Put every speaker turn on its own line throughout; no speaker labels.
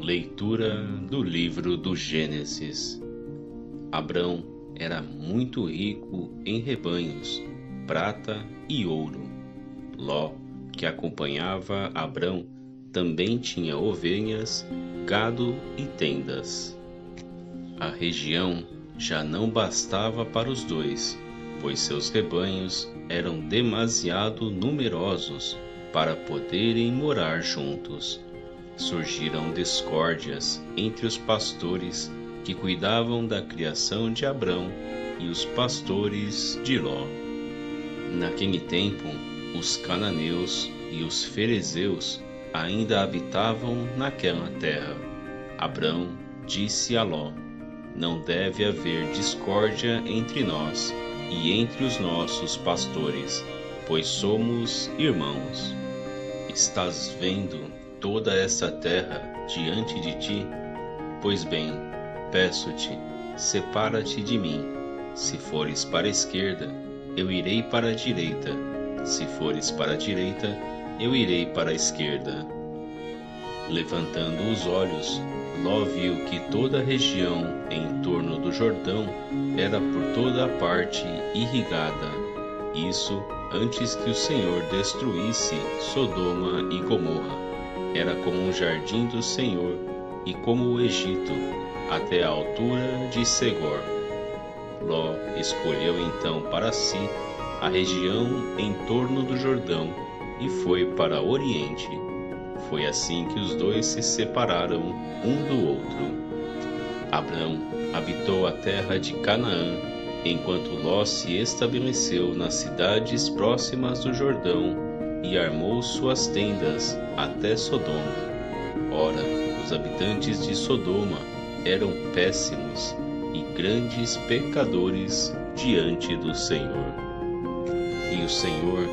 Leitura do livro do Gênesis. Abrão era muito rico em rebanhos, prata e ouro. Ló, que acompanhava Abrão, também tinha ovelhas, gado e tendas. A região já não bastava para os dois, pois seus rebanhos eram demasiado numerosos para poderem morar juntos. Surgiram discórdias entre os pastores que cuidavam da criação de Abrão e os pastores de Ló. Naquele tempo, os cananeus e os ferezeus ainda habitavam naquela terra. Abrão disse a Ló: não deve haver discórdia entre nós e entre os nossos pastores, pois somos irmãos. Estás vendo toda essa terra diante de ti? Pois bem, peço-te, separa-te de mim. Se fores para a esquerda, eu irei para a direita. Se fores para a direita, eu irei para a esquerda. Levantando os olhos, Ló viu que toda a região em torno do Jordão era por toda a parte irrigada. Isso antes que o Senhor destruísse Sodoma e Gomorra. Era como um jardim do Senhor e como o Egito, até a altura de Segor. Ló escolheu então para si a região em torno do Jordão e foi para o Oriente. Foi assim que os dois se separaram um do outro. Abrão habitou a terra de Canaã, enquanto Ló se estabeleceu nas cidades próximas do Jordão e armou suas tendas até Sodoma. Ora, os habitantes de Sodoma eram péssimos e grandes pecadores diante do Senhor. E o Senhor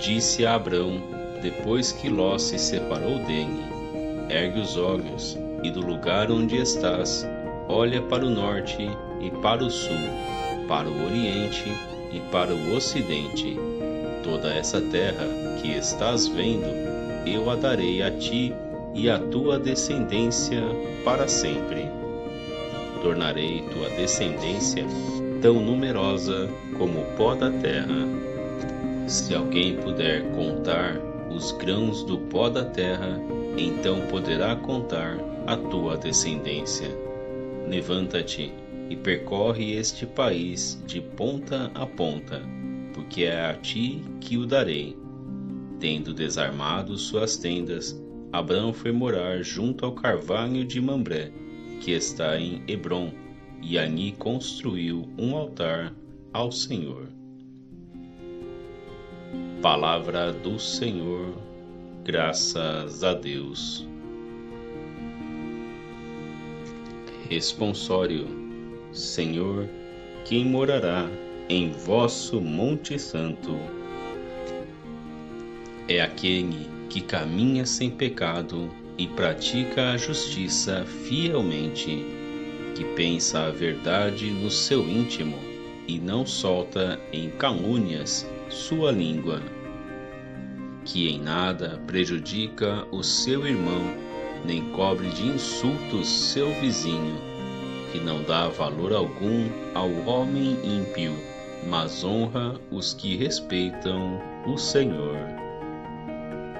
disse a Abrão, depois que Ló se separou dele: ergue os olhos e do lugar onde estás, olha para o norte e para o sul, para o oriente e para o ocidente. Toda essa terra que estás vendo, eu a darei a ti e à tua descendência para sempre. Tornarei tua descendência tão numerosa como o pó da terra. Se alguém puder contar os grãos do pó da terra, então poderá contar a tua descendência. Levanta-te e percorre este país de ponta a ponta, porque é a ti que o darei. Tendo desarmado suas tendas, Abrão foi morar junto ao carvalho de Mambré, que está em Hebrom, e ali construiu um altar ao Senhor. Palavra do Senhor, graças a Deus. Responsório: Senhor, quem morará em vosso Monte Santo? É aquele que caminha sem pecado e pratica a justiça fielmente, que pensa a verdade no seu íntimo e não solta em calúnias sua língua, que em nada prejudica o seu irmão, nem cobre de insultos seu vizinho, que não dá valor algum ao homem ímpio, mas honra os que respeitam o Senhor.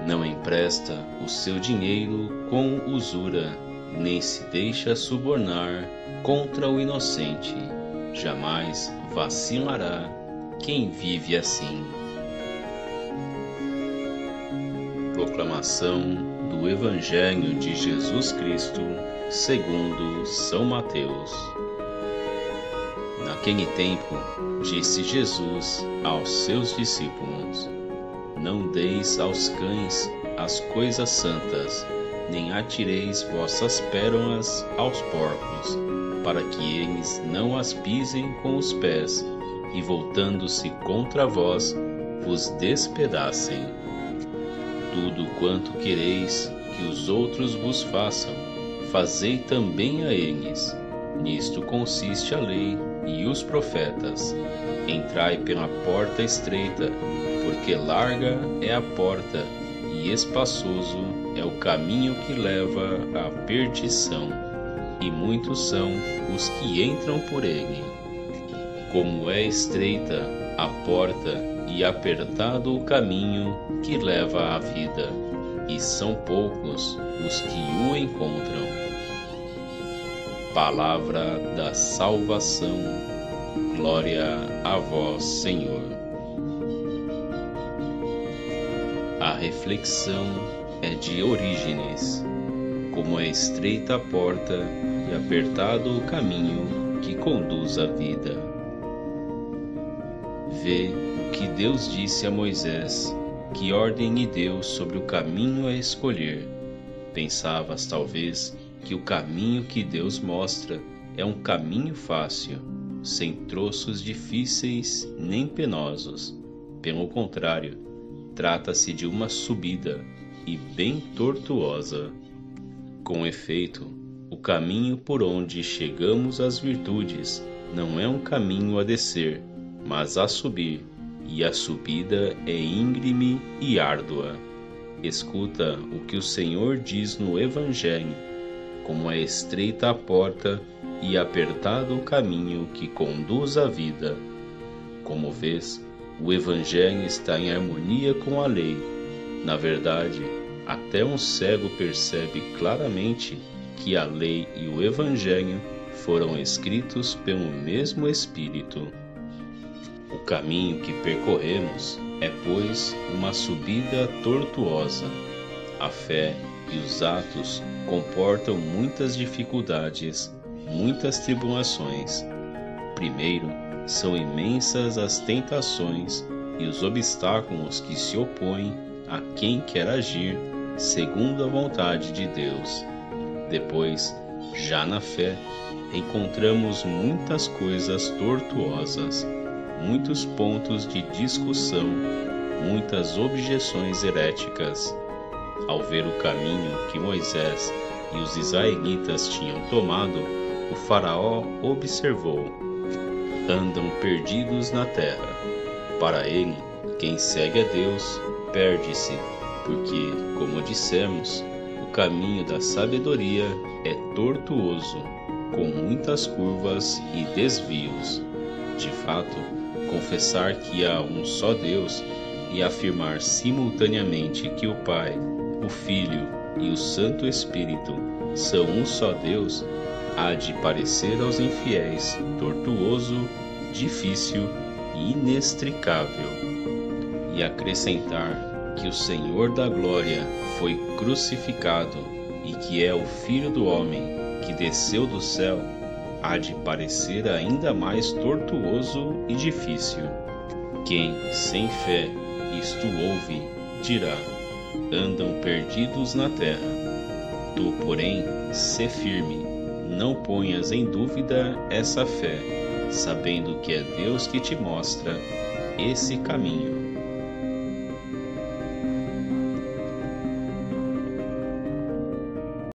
Não empresta o seu dinheiro com usura, nem se deixa subornar contra o inocente. Jamais vacilará quem vive assim. Proclamação do Evangelho de Jesus Cristo segundo São Mateus. Naquele tempo, disse Jesus aos seus discípulos: não deis aos cães as coisas santas, nem atireis vossas pérolas aos porcos, para que eles não as pisem com os pés, e voltando-se contra vós, vos despedacem. Tudo quanto quereis que os outros vos façam, fazei também a eles. Nisto consiste a lei e os profetas. Entrai pela porta estreita, porque larga é a porta e e espaçoso é o caminho que leva à perdição, e muitos são os que entram por ele. Como é estreita a porta e apertado o caminho que leva à vida, e são poucos os que o encontram. Palavra da salvação. Glória a vós, Senhor. A reflexão é de Orígenes. Como é estreita a porta e apertado o caminho que conduz à vida. Vê o que Deus disse a Moisés, que ordem lhe deu sobre o caminho a escolher. Pensavas, talvez, que o caminho que Deus mostra é um caminho fácil, sem troços difíceis nem penosos. Pelo contrário, trata-se de uma subida e bem tortuosa. Com efeito, o caminho por onde chegamos às virtudes não é um caminho a descer, mas a subir, e a subida é íngreme e árdua. Escuta o que o Senhor diz no Evangelho: como é estreita a porta e apertado o caminho que conduz à vida. Como vês, o Evangelho está em harmonia com a lei. Na verdade, até um cego percebe claramente que a lei e o Evangelho foram escritos pelo mesmo Espírito. O caminho que percorremos é, pois, uma subida tortuosa. A fé e os atos comportam muitas dificuldades, muitas tribulações. Primeiro, são imensas as tentações e os obstáculos que se opõem a quem quer agir segundo a vontade de Deus. Depois, já na fé, encontramos muitas coisas tortuosas, muitos pontos de discussão, muitas objeções heréticas. Ao ver o caminho que Moisés e os israelitas tinham tomado, o faraó observou: andam perdidos na terra. Para ele, quem segue a Deus perde-se, porque, como dissemos, o caminho da sabedoria é tortuoso, com muitas curvas e desvios. De fato, confessar que há um só Deus e afirmar simultaneamente que o Pai, o Filho e o Santo Espírito são um só Deus há de parecer aos infiéis tortuoso, difícil e inextricável. E acrescentar que o Senhor da Glória foi crucificado e que é o Filho do Homem que desceu do céu há de parecer ainda mais tortuoso e difícil. Quem, sem fé, isto ouve, dirá: andam perdidos na terra. Tu, porém, sê firme, não ponhas em dúvida essa fé, sabendo que é Deus que te mostra esse caminho.